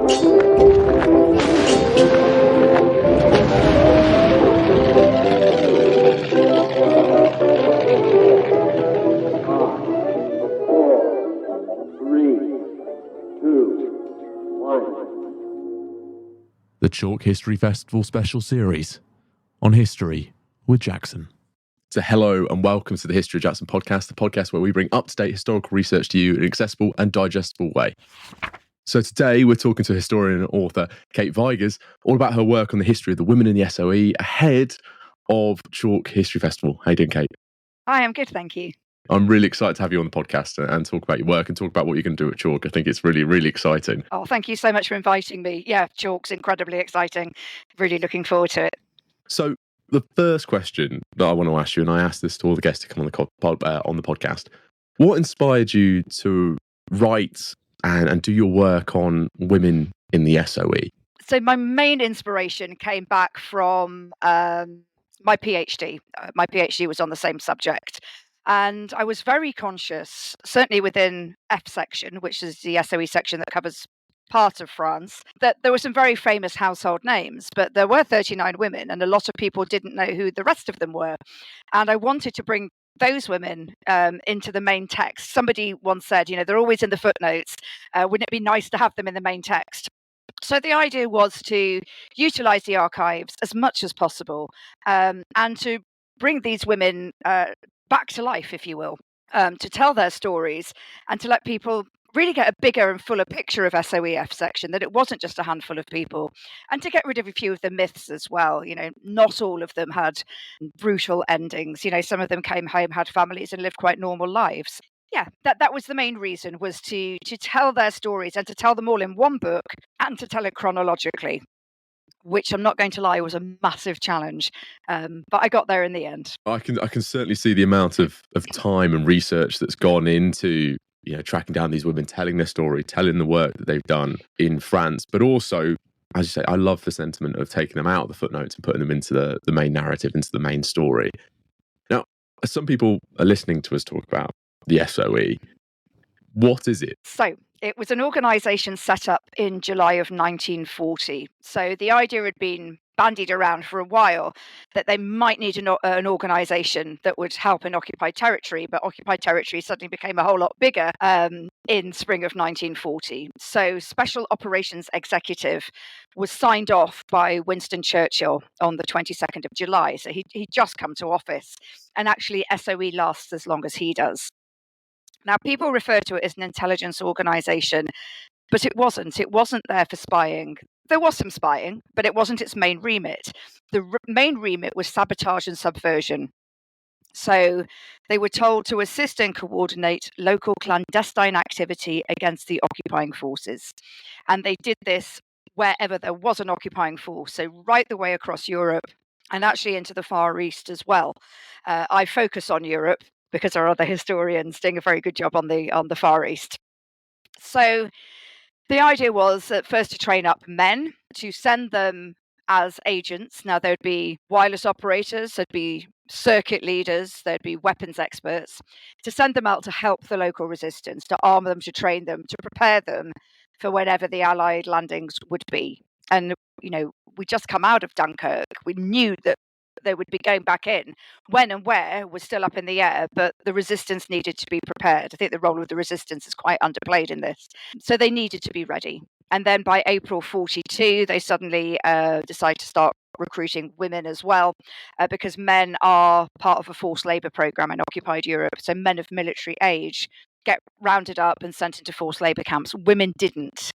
The Chalke History Festival special series on history with Jackson. So hello and welcome to the History of Jackson podcast, the podcast where we bring up-to-date historical research to you in an accessible and digestible way. So today we're talking to historian and author Kate Vigurs all about her work on the history of the women in the SOE ahead of Chalke History Festival. How you doing, Kate? Hi, I'm good, thank you. I'm really excited to have you on the podcast and talk about your work and talk about what you're going to do at Chalke. I think it's really, really exciting. Oh, thank you so much for inviting me. Yeah, Chalke's incredibly exciting. Really looking forward to it. So the first question that I want to ask you, and I asked this to all the guests to come on the podcast, what inspired you to write and do your work on women in the SOE? So my main inspiration came back from my PhD. My PhD was on the same subject. And I was very conscious, certainly within F section, which is the SOE section that covers part of France, that there were some very famous household names, but there were 39 women and a lot of people didn't know who the rest of them were. And I wanted to bring those women into the main text. Somebody once said, they're always in the footnotes. Wouldn't it be nice to have them in the main text? So the idea was to utilize the archives as much as possible and to bring these women back to life, if you will, to tell their stories and to let people really get a bigger and fuller picture of SOEF section, that it wasn't just a handful of people, and to get rid of a few of the myths as well. Not all of them had brutal endings. Some of them came home, had families and lived quite normal lives. Yeah, that was the main reason, was to tell their stories and to tell them all in one book and to tell it chronologically, which I'm not going to lie was a massive challenge, but I got there in the end. I can certainly see the amount of time and research that's gone into tracking down these women, telling their story, telling the work that they've done in France, but also, as you say, I love the sentiment of taking them out of the footnotes and putting them into the main narrative, into the main story. Now, some people are listening to us talk about the SOE. What is it? So it was an organisation set up in July of 1940. So the idea had been bandied around for a while that they might need an organisation that would help in occupied territory, but occupied territory suddenly became a whole lot bigger in spring of 1940. So Special Operations Executive was signed off by Winston Churchill on the 22nd of July. So he'd just come to office, and actually SOE lasts as long as he does. Now, people refer to it as an intelligence organisation, but it wasn't. It wasn't there for spying. There was some spying, but it wasn't its main remit. The main remit was sabotage and subversion. So they were told to assist and coordinate local clandestine activity against the occupying forces. And they did this wherever there was an occupying force, so right the way across Europe and actually into the Far East as well. I focus on Europe because our other historians doing a very good job on the Far East. So the idea was at first to train up men, to send them as agents. Now there'd be wireless operators, there'd be circuit leaders, there'd be weapons experts, to send them out to help the local resistance, to arm them, to train them, to prepare them for whenever the Allied landings would be. And, we just come out of Dunkirk. We knew that they would be going back in. When and where was still up in the air, but the resistance needed to be prepared. I think the role of the resistance is quite underplayed in this. So they needed to be ready. And then by April 42, they suddenly decide to start recruiting women as well, because men are part of a forced labour programme in occupied Europe. So men of military age get rounded up and sent into forced labour camps. Women didn't.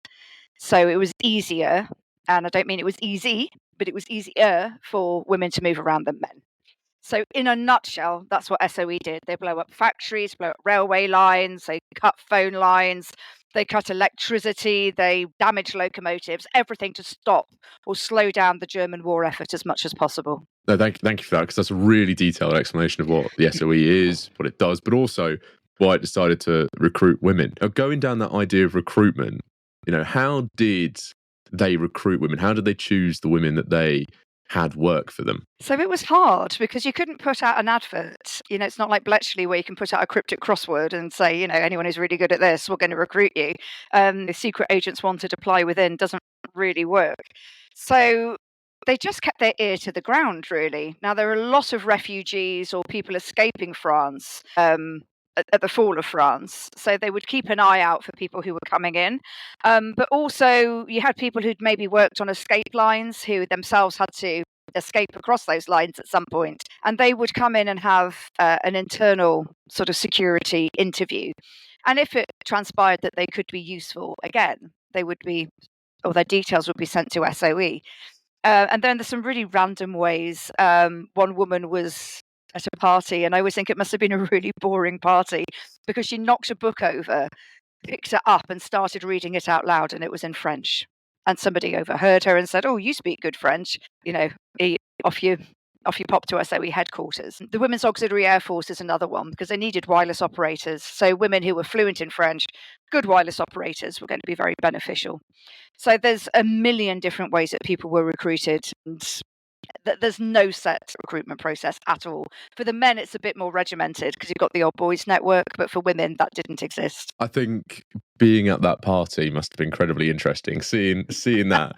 So it was easier, and I don't mean it was easy, but it was easier for women to move around than men. So in a nutshell, that's what SOE did. They blow up factories, blow up railway lines, they cut phone lines, they cut electricity, they damage locomotives, everything to stop or slow down the German war effort as much as possible. No, thank you for that, because that's a really detailed explanation of what the SOE is, what it does, but also why it decided to recruit women. Now, going down that idea of recruitment, how did they recruit women? How did they choose the women that they had work for them? So it was hard because you couldn't put out an advert. It's not like Bletchley where you can put out a cryptic crossword and say, anyone who's really good at this, we're going to recruit you. The secret agents wanted to apply within doesn't really work. So they just kept their ear to the ground, really. Now, there are a lot of refugees or people escaping France at the fall of France. So they would keep an eye out for people who were coming in. But also you had people who'd maybe worked on escape lines who themselves had to escape across those lines at some point. And they would come in and have an internal sort of security interview. And if it transpired that they could be useful again, they would be, or their details would be sent to SOE. And then there's some really random ways. One woman was at a party, and I always think it must have been a really boring party because she knocked a book over, picked it up, and started reading it out loud, and it was in French. And somebody overheard her and said, "Oh, you speak good French. Off you pop to SOE headquarters." The Women's Auxiliary Air Force is another one because they needed wireless operators. So women who were fluent in French, good wireless operators, were going to be very beneficial. So there's a million different ways that people were recruited, and there's no set recruitment process at all. For the men, it's a bit more regimented because you've got the old boys network, but for women, that didn't exist. I think being at that party must have been incredibly interesting. Seeing that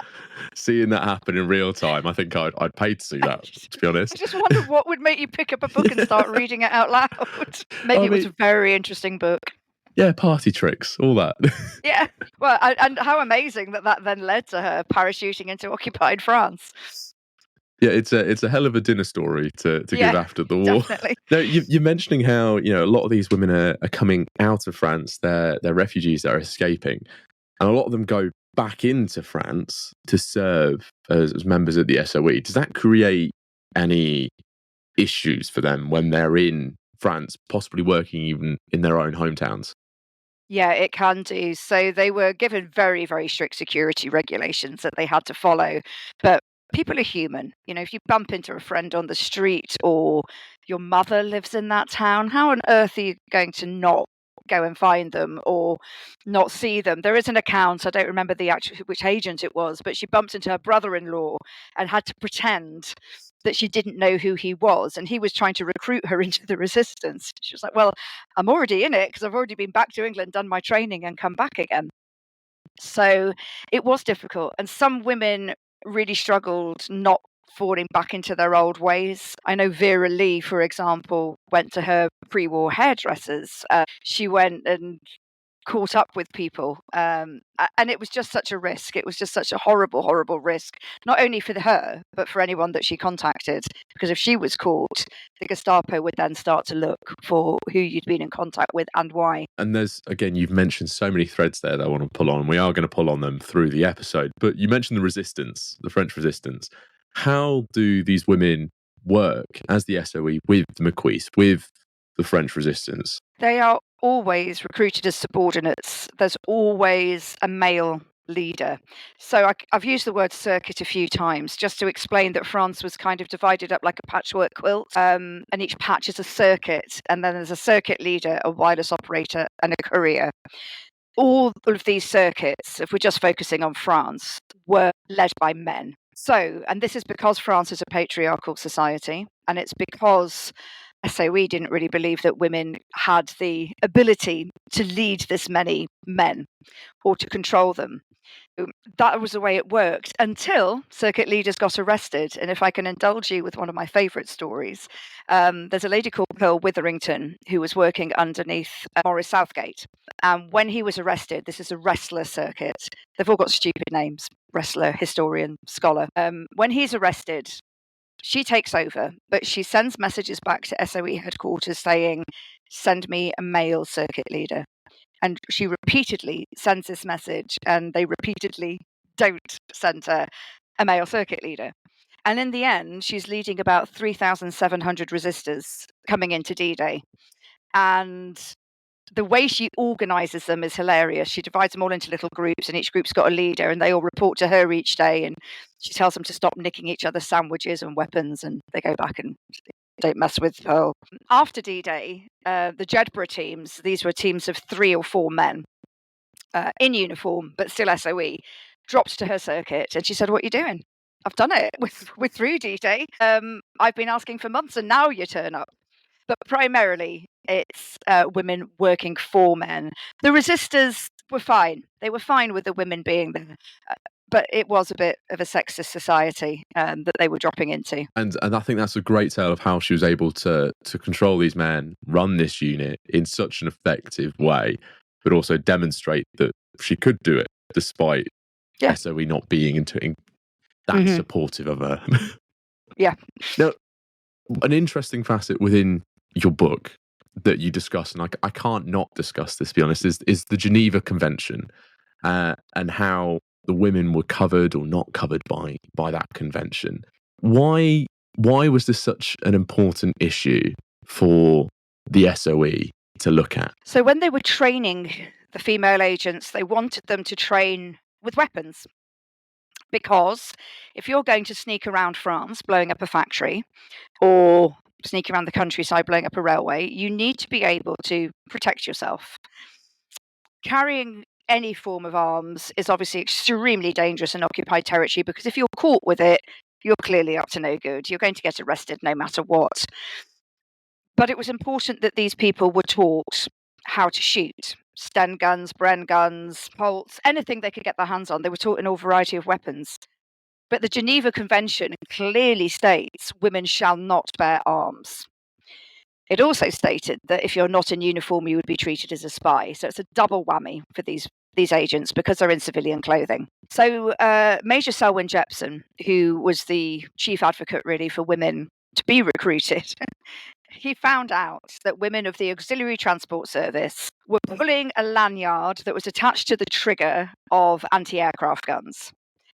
happen in real time. I think I'd pay to see that. To be honest, I just wonder what would make you pick up a book and start reading it out loud. Maybe it was a very interesting book. Yeah, party tricks, all that. Yeah, well, and how amazing that then led to her parachuting into occupied France. Yeah, it's a hell of a dinner story to give after the war. Definitely. No, you're mentioning how a lot of these women are coming out of France. They're refugees that are escaping, and a lot of them go back into France to serve as members of the SOE. Does that create any issues for them when they're in France, possibly working even in their own hometowns? Yeah, it can do. So they were given very, very strict security regulations that they had to follow. But people are human. If you bump into a friend on the street or your mother lives in that town, how on earth are you going to not go and find them or not see them? There is an account, I don't remember which agent it was, but she bumped into her brother-in-law and had to pretend that she didn't know who he was, and he was trying to recruit her into the resistance. She was like, "Well, I'm already in it because I've already been back to England, done my training, and come back again." So it was difficult, and some women really struggled not falling back into their old ways. I know Vera Lee, for example, went to her pre-war hairdressers. She went and caught up with people, and it was just such a risk. It was just such a horrible, horrible risk, not only for her, but for anyone that she contacted. Because if she was caught, the Gestapo would then start to look for who you'd been in contact with and why. And again, you've mentioned so many threads there that I want to pull on. We are going to pull on them through the episode. But you mentioned the resistance, the French resistance. How do these women work as the SOE with the Maquis, with the French resistance? They are always recruited as subordinates. There's always a male leader. So I've used the word circuit a few times just to explain that France was kind of divided up like a patchwork quilt, and each patch is a circuit, and then there's a circuit leader, a wireless operator, and a courier. All of these circuits, if we're just focusing on France, were led by men. So, and this is because France is a patriarchal society, and it's because SOE didn't really believe that women had the ability to lead this many men or to control them. That was the way it worked until circuit leaders got arrested. And if I can indulge you with one of my favourite stories, there's a lady called Pearl Witherington who was working underneath Maurice Southgate. And when he was arrested, this is a wrestler circuit. They've all got stupid names: wrestler, historian, scholar. When he's arrested, she takes over, but she sends messages back to SOE headquarters saying, "Send me a male circuit leader." And she repeatedly sends this message, and they repeatedly don't send her a male circuit leader. And in the end, she's leading about 3,700 resistors coming into D-Day. And the way she organizes them is hilarious. She divides them all into little groups, and each group's got a leader, and they all report to her each day. And she tells them to stop nicking each other's sandwiches and weapons, and they go back and don't mess with Pearl. After D-Day, the Jedburgh teams, these were teams of 3 or 4 men in uniform, but still SOE, dropped to her circuit, and she said, "What are you doing?" I've done it with through D-Day. I've been asking for months, and now you turn up. But primarily, it's women working for men. The resistors were fine. They were fine with the women being there. But it was a bit of a sexist society that they were dropping into. And I think that's a great tale of how she was able to control these men, run this unit in such an effective way, but also demonstrate that she could do it despite SOE not being that supportive of her. Yeah. Now, an interesting facet within your book that you discuss, and I can't not discuss this, to be honest, is the Geneva Convention and how the women were covered or not covered by that convention. Why was this such an important issue for the SOE to look at? So when they were training the female agents, they wanted them to train with weapons. Because if you're going to sneak around France blowing up a factory or sneak around the countryside blowing up a railway, you need to be able to protect yourself. Carrying any form of arms is obviously extremely dangerous in occupied territory, because if you're caught with it, you're clearly up to no good. You're going to get arrested no matter what. But it was important that these people were taught how to shoot. Sten guns, Bren guns, Colts, anything they could get their hands on. They were taught in all variety of weapons. But the Geneva Convention clearly states women shall not bear arms. It also stated that if you're not in uniform, you would be treated as a spy. So it's a double whammy for these agents because they're in civilian clothing. So Major Selwyn Jepson, who was the chief advocate really for women to be recruited, he found out that women of the Auxiliary Transport Service were pulling a lanyard that was attached to the trigger of anti-aircraft guns.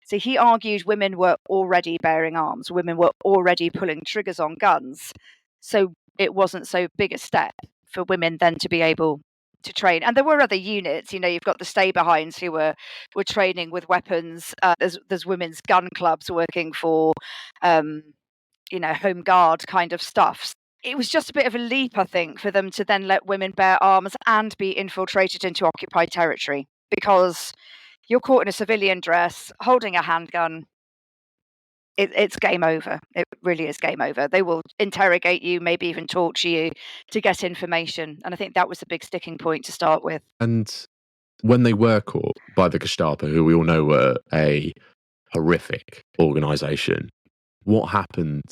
So he argued women were already bearing arms, women were already pulling triggers on guns. So it wasn't so big a step for women then to be able to train. And there were other units, you've got the stay-behinds who were training with weapons. There's women's gun clubs working for, home guard kind of stuff. It was just a bit of a leap, I think, for them to then let women bear arms and be infiltrated into occupied territory, because you're caught in a civilian dress, holding a handgun. It's game over. It really is game over. They will interrogate you, maybe even torture you to get information. And I think that was a big sticking point to start with. And when they were caught by the Gestapo, who we all know were a horrific organisation, what happened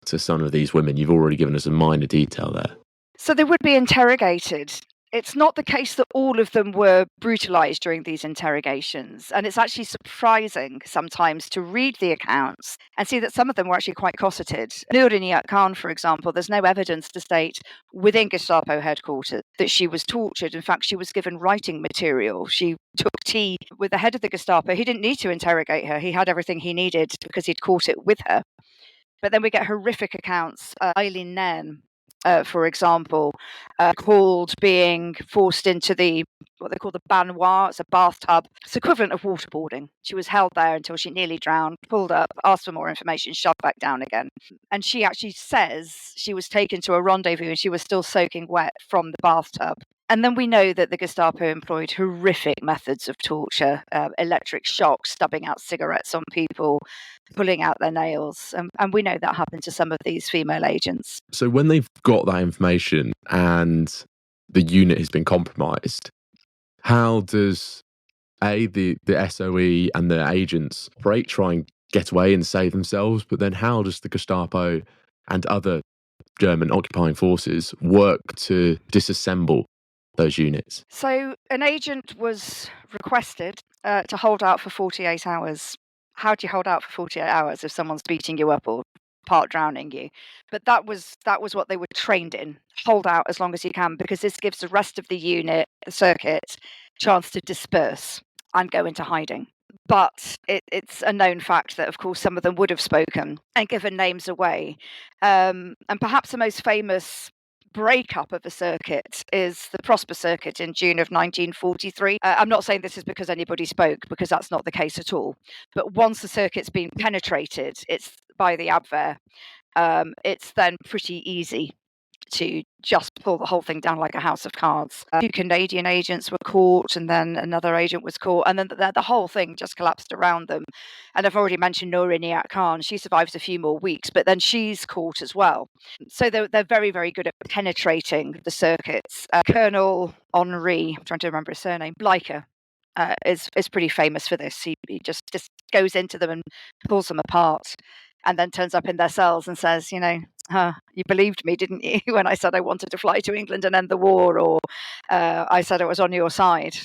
to some of these women? You've already given us a minor detail there. So they would be interrogated. It's not the case that all of them were brutalised during these interrogations. And it's actually surprising sometimes to read the accounts and see that some of them were actually quite cosseted. Noor-Inayat Khan, for example, there's no evidence to state within Gestapo headquarters that she was tortured. In fact, she was given writing material. She took tea with the head of the Gestapo. He didn't need to interrogate her. He had everything he needed because he'd caught it with her. But then we get horrific accounts. Eileen Nairn, for example, called being forced into what they call the baignoire. It's a bathtub. It's equivalent of waterboarding. She was held there until she nearly drowned, pulled up, asked for more information, shoved back down again. And she actually says she was taken to a rendezvous and she was still soaking wet from the bathtub. And then we know that the Gestapo employed horrific methods of torture, electric shock, stubbing out cigarettes on people, pulling out their nails. And we know that happened to some of these female agents. So when they've got that information and the unit has been compromised, how does the SOE and the agents operate, try and get away and save themselves? But then how does the Gestapo and other German occupying forces work to disassemble those units? So an agent was requested to hold out for 48 hours. How do you hold out for 48 hours if someone's beating you up or part drowning you? But that was what they were trained in. Hold out as long as you can, because this gives the rest of the unit, the circuit, chance to disperse and go into hiding. But it's a known fact that, of course, some of them would have spoken and given names away. And perhaps the most famous breakup of a circuit is the Prosper circuit in June of 1943. I'm not saying this is because anybody spoke, because that's not the case at all. But once the circuit's been penetrated, it's by the Abwehr, it's then pretty easy to just pull the whole thing down like a house of cards. 2 Canadian agents were caught, and then another agent was caught, and then the whole thing just collapsed around them. And I've already mentioned Noura Niyat Khan. She survives a few more weeks, but then she's caught as well. So they're very, very good at penetrating the circuits. Colonel Henri, I'm trying to remember his surname, Bleicher, is pretty famous for this. He just goes into them and pulls them apart, and then turns up in their cells and says, you believed me, didn't you, when I said I wanted to fly to England and end the war, or I said I was on your side.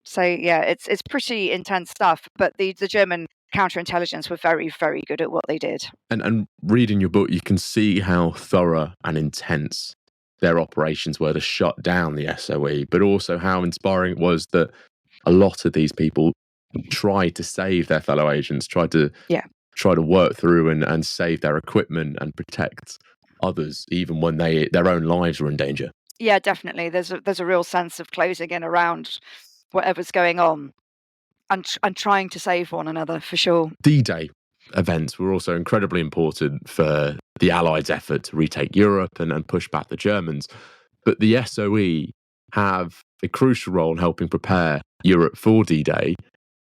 So yeah, it's pretty intense stuff. But the German counterintelligence were very, very good at what they did. And reading your book, you can see how thorough and intense their operations were to shut down the SOE, but also how inspiring it was that a lot of these people tried to save their fellow agents, tried to work through and save their equipment and protect others, even when their own lives were in danger. Yeah, definitely. There's a real sense of closing in around whatever's going on and trying to save one another, for sure. D-Day events were also incredibly important for the Allies' effort to retake Europe and push back the Germans. But the SOE have a crucial role in helping prepare Europe for D-Day,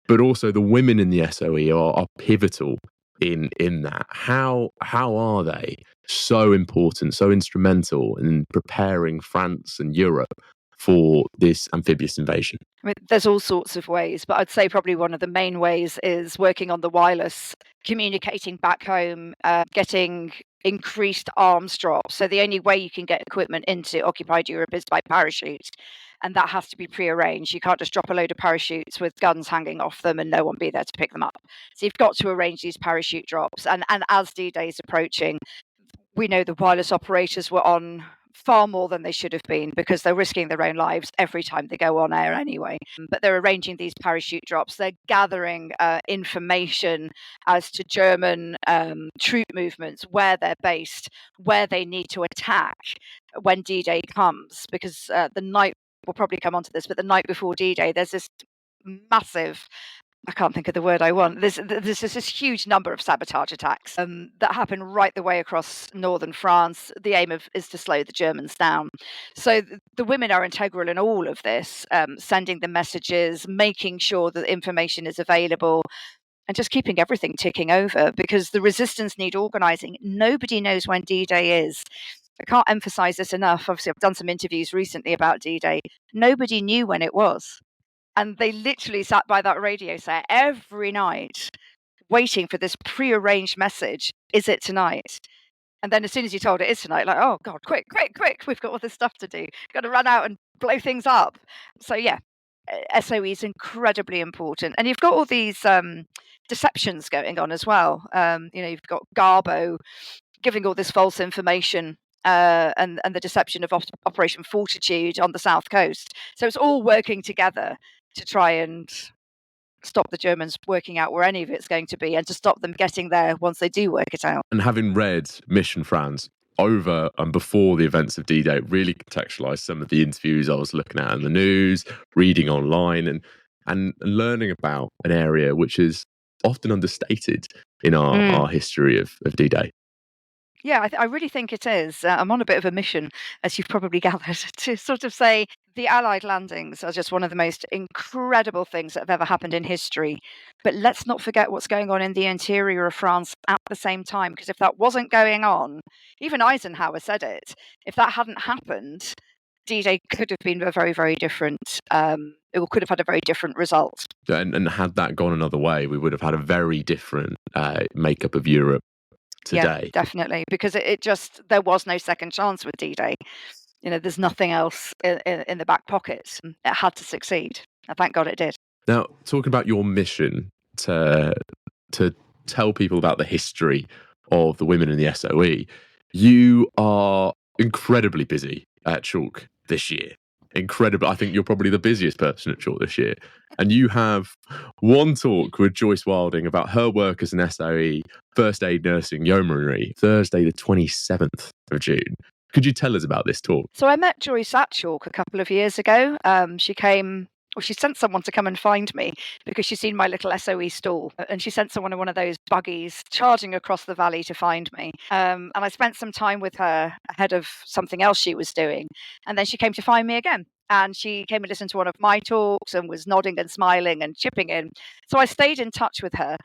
but also the women in the SOE are pivotal in that. How are they so important, so instrumental in preparing France and Europe for this amphibious invasion? I mean, there's all sorts of ways, but I'd say probably one of the main ways is working on the wireless, communicating back home, getting increased arms drops. So the only way you can get equipment into occupied Europe is by parachute, and that has to be prearranged. You can't just drop a load of parachutes with guns hanging off them and no one be there to pick them up. So you've got to arrange these parachute drops. And as D-Day is approaching, we know the wireless operators were on far more than they should have been, because they're risking their own lives every time they go on air anyway. But they're arranging these parachute drops. They're gathering information as to German troop movements, where they're based, where they need to attack when D-Day comes, because the night, we'll probably come onto this, but the night before D-Day, there's this massive, I can't think of the word I want. There's this huge number of sabotage attacks that happen right the way across northern France. The aim is to slow the Germans down. So the women are integral in all of this, sending the messages, making sure that information is available, and just keeping everything ticking over, because the resistance need organising. Nobody knows when D-Day is. I can't emphasise this enough. Obviously, I've done some interviews recently about D-Day. Nobody knew when it was. And they literally sat by that radio set every night waiting for this prearranged message. Is it tonight? And then as soon as you told it is tonight, like, oh God, quick, we've got all this stuff to do. Got to run out and blow things up. So yeah, SOE is incredibly important. And you've got all these deceptions going on as well. You've got Garbo giving all this false information, and the deception of Operation Fortitude on the south coast. So it's all working together to try and stop the Germans working out where any of it's going to be, and to stop them getting there once they do work it out. And having read Mission France over and before the events of D-Day, really contextualised some of the interviews I was looking at in the news, reading online, and learning about an area which is often understated in our history of D-Day. Yeah, I really think it is. I'm on a bit of a mission, as you've probably gathered, to sort of say the Allied landings are just one of the most incredible things that have ever happened in history. But let's not forget what's going on in the interior of France at the same time, because if that wasn't going on, even Eisenhower said it, if that hadn't happened, D-Day could have been a very, very different, it could have had a very different result. And had that gone another way, we would have had a very different makeup of Europe today. Yeah, definitely, because there was no second chance with D-Day. There's nothing else in the back pocket. It had to succeed, and thank God it did. Now, talking about your mission to tell people about the history of the women in the SOE, you are incredibly busy at Chalke this year. Incredible. I think you're probably the busiest person at Chalke this year. And you have one talk with Joyce Wilding about her work as an SOE first aid nursing yeomanry, Thursday the 27th of June. Could you tell us about this talk? So I met Joyce at Chalke a couple of years ago. She came Well, she sent someone to come and find me because she's seen my little SOE stall, and she sent someone in one of those buggies charging across the valley to find me. And I spent some time with her ahead of something else she was doing, and then she came to find me again. And she came and listened to one of my talks and was nodding and smiling and chipping in. So I stayed in touch with her,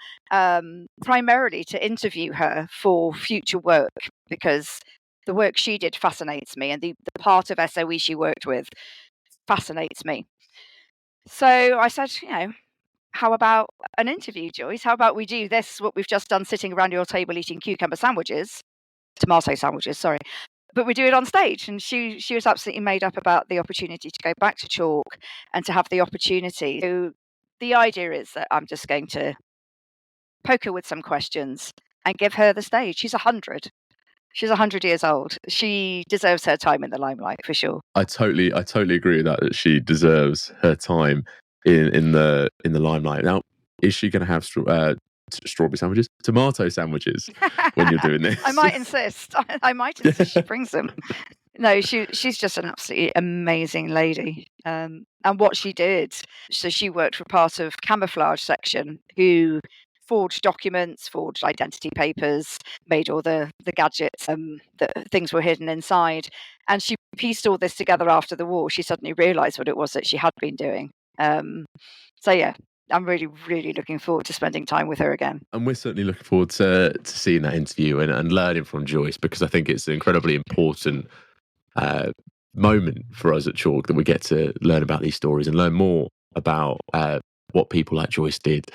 primarily to interview her for future work, because the work she did fascinates me, and the part of SOE she worked with fascinates me. So I said, how about an interview, Joyce? How about we do this, what we've just done, sitting around your table eating tomato sandwiches, sorry. But we do it on stage. And she was absolutely made up about the opportunity to go back to Chalke and to have the opportunity. So the idea is that I'm just going to poke her with some questions and give her the stage. She's 100. She's 100 years old. She deserves her time in the limelight for sure. I totally agree with that she deserves her time in the limelight. Now, is she going to have strawberry sandwiches, tomato sandwiches when you're doing this? I might insist. I might insist she brings them. No, she's just an absolutely amazing lady. And what she did, so she worked for part of camouflage section who forged documents, forged identity papers, made all the gadgets that things were hidden inside. And she pieced all this together after the war. She suddenly realised what it was that she had been doing. So yeah, I'm really, really looking forward to spending time with her again. And we're certainly looking forward to seeing that interview and learning from Joyce, because I think it's an incredibly important moment for us at Chalke that we get to learn about these stories and learn more about what people like Joyce did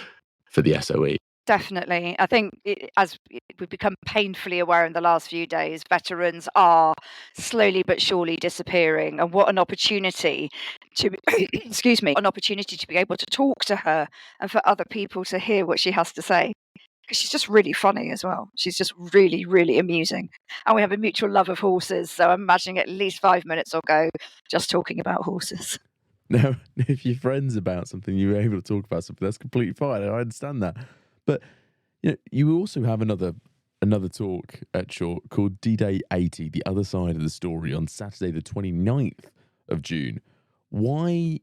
for the SOE. Definitely. I think as we've become painfully aware in the last few days, veterans are slowly but surely disappearing. And what an opportunity to, excuse me, an opportunity to be able to talk to her and for other people to hear what she has to say. Because she's just really funny as well. She's just really, really amusing. And we have a mutual love of horses. So I'm imagining at least 5 minutes or go just talking about horses. Now, if you're friends about something, you're able to talk about something, that's completely fine. I understand that. But you also have another talk at Chalke called D-Day 80, The Other Side of the Story, on Saturday the 29th of June. Why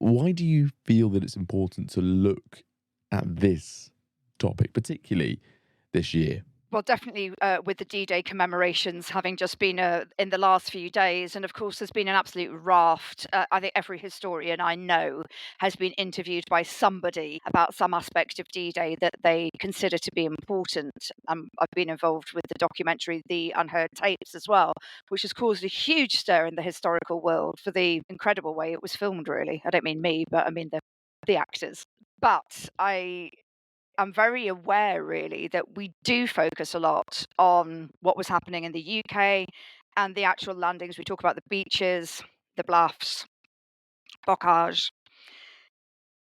do you feel that it's important to look at this topic, particularly this year? Well, definitely with the D-Day commemorations having just been in the last few days. And of course, there's been an absolute raft. I think every historian I know has been interviewed by somebody about some aspect of D-Day that they consider to be important. I've been involved with the documentary The Unheard Tapes as well, which has caused a huge stir in the historical world for the incredible way it was filmed, really. I don't mean me, but I mean the actors. But I'm very aware, really, that we do focus a lot on what was happening in the UK and the actual landings. We talk about the beaches, the bluffs, bocage,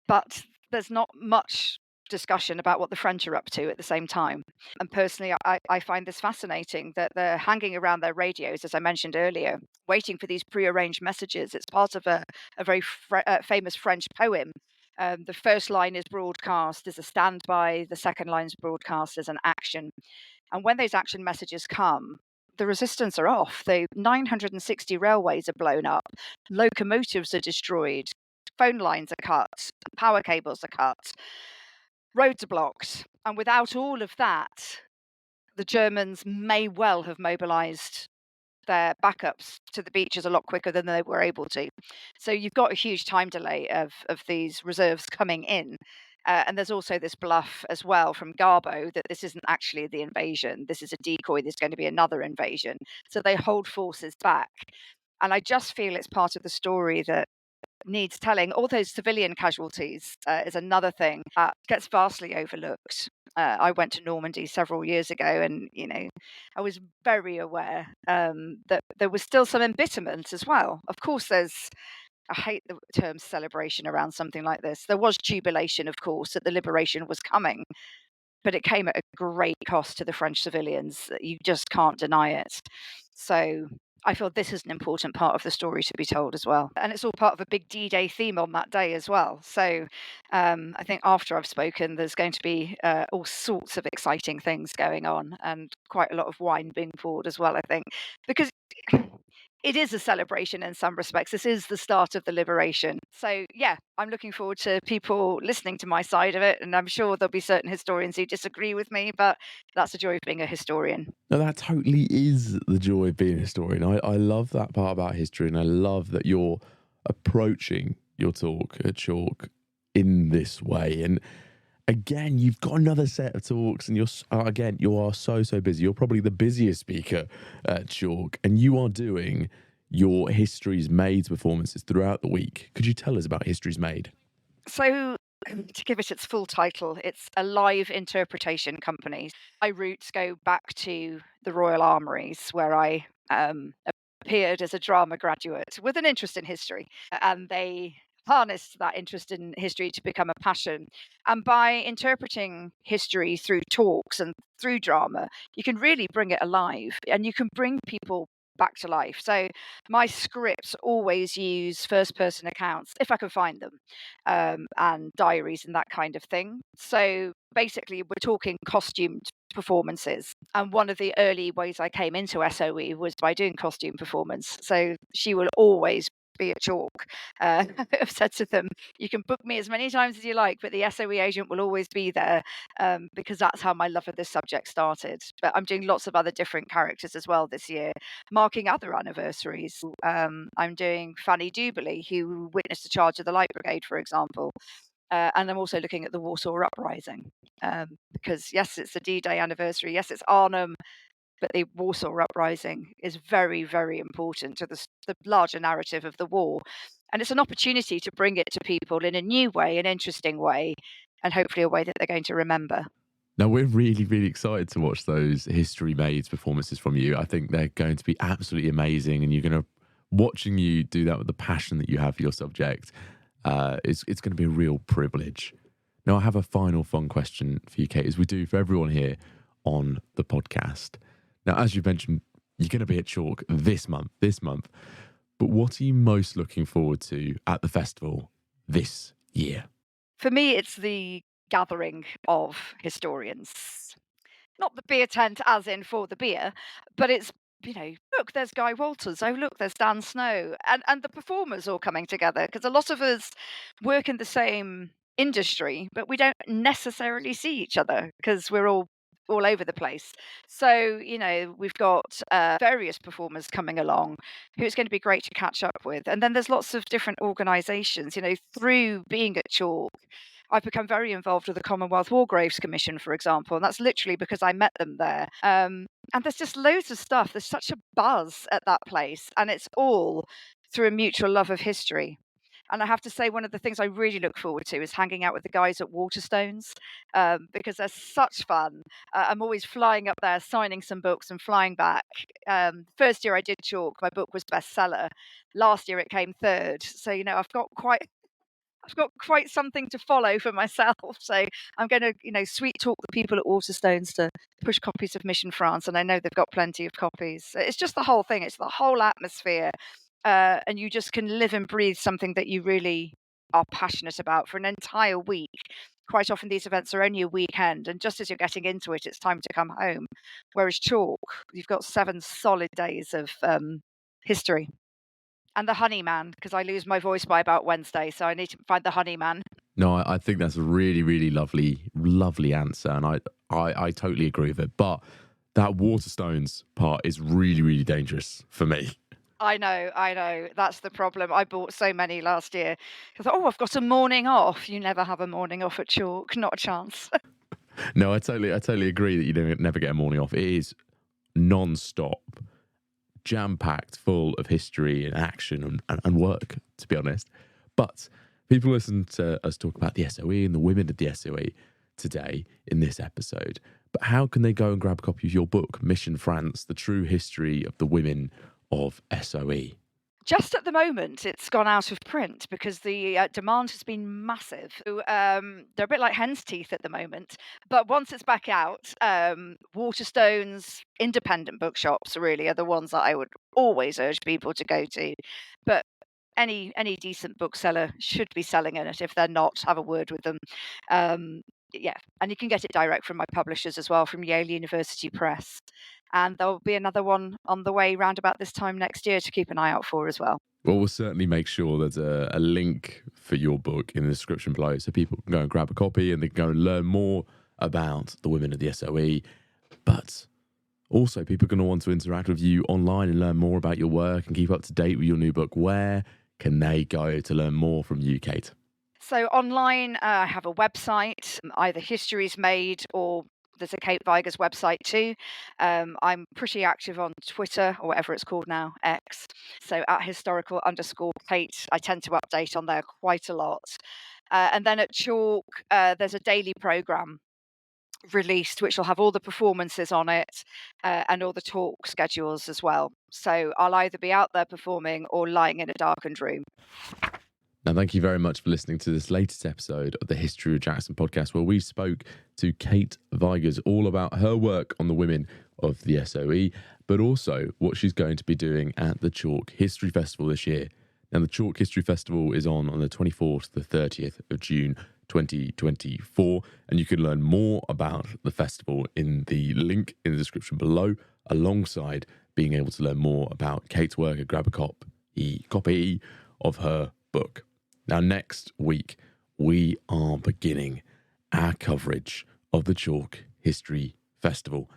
but there's not much discussion about what the French are up to at the same time. And personally, I find this fascinating that they're hanging around their radios, as I mentioned earlier, waiting for these prearranged messages. It's part of a very famous French poem. The first line is broadcast as a standby, the second line is broadcast as an action. And when those action messages come, the resistance are off. The 960 railways are blown up, locomotives are destroyed, phone lines are cut, power cables are cut, roads are blocked. And without all of that, the Germans may well have mobilized their backups to the beaches a lot quicker than they were able to. So you've got a huge time delay of these reserves coming in. And there's also this bluff as well from Garbo that this isn't actually the invasion. This is a decoy. There's going to be another invasion. So they hold forces back. And I just feel it's part of the story that needs telling. All those civilian casualties is another thing that gets vastly overlooked. I went to Normandy several years ago, and I was very aware that there was still some embitterment as well. Of course, I hate the term celebration around something like this. There was jubilation, of course, that the liberation was coming, but it came at a great cost to the French civilians. You just can't deny it. So I feel this is an important part of the story to be told as well. And it's all part of a big D-Day theme on that day as well. So I think after I've spoken, there's going to be all sorts of exciting things going on and quite a lot of wine being poured as well, I think. Because it is a celebration in some respects. This is the start of the liberation. So, yeah, I'm looking forward to people listening to my side of it. And I'm sure there'll be certain historians who disagree with me, but that's the joy of being a historian. No, that totally is the joy of being a historian. I love that part about history, and I love that you're approaching your talk at Chalk in this way. And again, you've got another set of talks, and again, you are so busy. You're probably the busiest speaker at Chalk, and you are doing your History's Made performances throughout the week. Could you tell us about History's Made? So, to give it its full title, it's a live interpretation company. My roots go back to the Royal Armouries, where I appeared as a drama graduate with an interest in history. And they harnessed that interest in history to become a passion. And by interpreting history through talks and through drama, you can really bring it alive and you can bring people back to life. So my scripts always use first person accounts if I can find them, and diaries and that kind of thing. So basically, we're talking costumed performances. And one of the early ways I came into SOE was by doing costume performance. So she will always be at Chalk. I've said to them, you can book me as many times as you like, but the SOE agent will always be there, because that's how my love of this subject started. But I'm doing lots of other different characters as well this year, marking other anniversaries. I'm doing Fanny Duberly, who witnessed the charge of the Light Brigade, for example. And I'm also looking at the Warsaw Uprising, because, yes, it's the D-Day anniversary. Yes, it's Arnhem, but the Warsaw Uprising is very, very important to the larger narrative of the war. And it's an opportunity to bring it to people in a new way, an interesting way, and hopefully a way that they're going to remember. Now, we're really excited to watch those History Made performances from you. I think they're going to be absolutely amazing, and watching you do that with the passion that you have for your subject, it's going to be a real privilege. Now, I have a final fun question for you, Kate, as we do for everyone here on the podcast. Now, as you mentioned, you're going to be at Chalk this month, but what are you most looking forward to at the festival this year? For me, it's the gathering of historians. Not the beer tent as in for the beer, but it's, look, there's Guy Walters. Oh, look, there's Dan Snow. And the performers all coming together, because a lot of us work in the same industry, but we don't necessarily see each other because we're all over the place. So, we've got various performers coming along who it's going to be great to catch up with. And then there's lots of different organisations, through being at Chalk. I've become very involved with the Commonwealth War Graves Commission, for example, and that's literally because I met them there. And there's just loads of stuff. There's such a buzz at that place, and it's all through a mutual love of history. And I have to say, one of the things I really look forward to is hanging out with the guys at Waterstones, because they're such fun. I'm always flying up there, signing some books and flying back. First year I did Chalk, my book was bestseller. Last year it came third. So, I've got quite something to follow for myself. So I'm going to, sweet talk the people at Waterstones to push copies of Mission France. And I know they've got plenty of copies. It's just the whole thing. It's the whole atmosphere. And you just can live and breathe something that you really are passionate about for an entire week. Quite often these events are only a weekend. And just as you're getting into it, it's time to come home. Whereas Chalk, you've got 7 solid days of history. And the honey man, because I lose my voice by about Wednesday, so I need to find the honey man. No, I think that's a really lovely answer, and I totally agree with it. But that Waterstones part is really dangerous for me. I know. That's the problem. I bought so many last year. I thought, I've got a morning off. You never have a morning off at Chalk, not a chance. No, I totally agree that you never get a morning off. It is non-stop, jam-packed full of history and action and work, to be honest. But people listen to us talk about the SOE and the women of the SOE today in this episode. But how can they go and grab a copy of your book, Mission France, The True History of the Women of SOE? Just at the moment, it's gone out of print because the demand has been massive. So, they're a bit like hen's teeth at the moment. But once it's back out, Waterstones, independent bookshops really are the ones that I would always urge people to go to. But any decent bookseller should be selling it. If they're not, have a word with them. Yeah, and you can get it direct from my publishers as well, from Yale University Press. And there'll be another one on the way round about this time next year to keep an eye out for as well. Well, we'll certainly make sure there's a link for your book in the description below so people can go and grab a copy and they can go and learn more about the women of the SOE. But also, people are going to want to interact with you online and learn more about your work and keep up to date with your new book. Where can they go to learn more from you, Kate? So online, I have a website, either History's Made or there's a Kate Vigurs website too. I'm pretty active on Twitter or whatever it's called now, X. So at historical_Kate, I tend to update on there quite a lot. And then at Chalke, there's a daily programme released which will have all the performances on it and all the talk schedules as well. So I'll either be out there performing or lying in a darkened room. Now, thank you very much for listening to this latest episode of the History of Jackson podcast, where we spoke to Kate Vigurs all about her work on the women of the SOE, but also what she's going to be doing at the Chalke History Festival this year. Now, the Chalke History Festival is on the 24th to the 30th of June 2024, and you can learn more about the festival in the link in the description below, alongside being able to learn more about Kate's work and grab a copy of her book. Now, next week, we are beginning our coverage of the Chalke History Festival.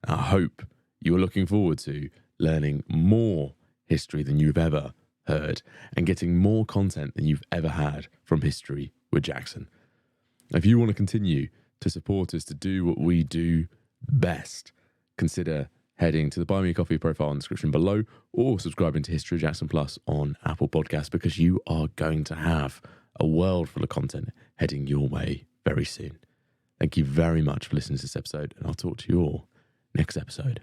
I hope you are looking forward to learning more history than you've ever heard and getting more content than you've ever had from History with Jackson. If you want to continue to support us to do what we do best, consider heading to the Buy Me a Coffee profile in the description below or subscribing to History of Jackson Plus on Apple Podcasts, because you are going to have a world full of content heading your way very soon. Thank you very much for listening to this episode, and I'll talk to you all next episode.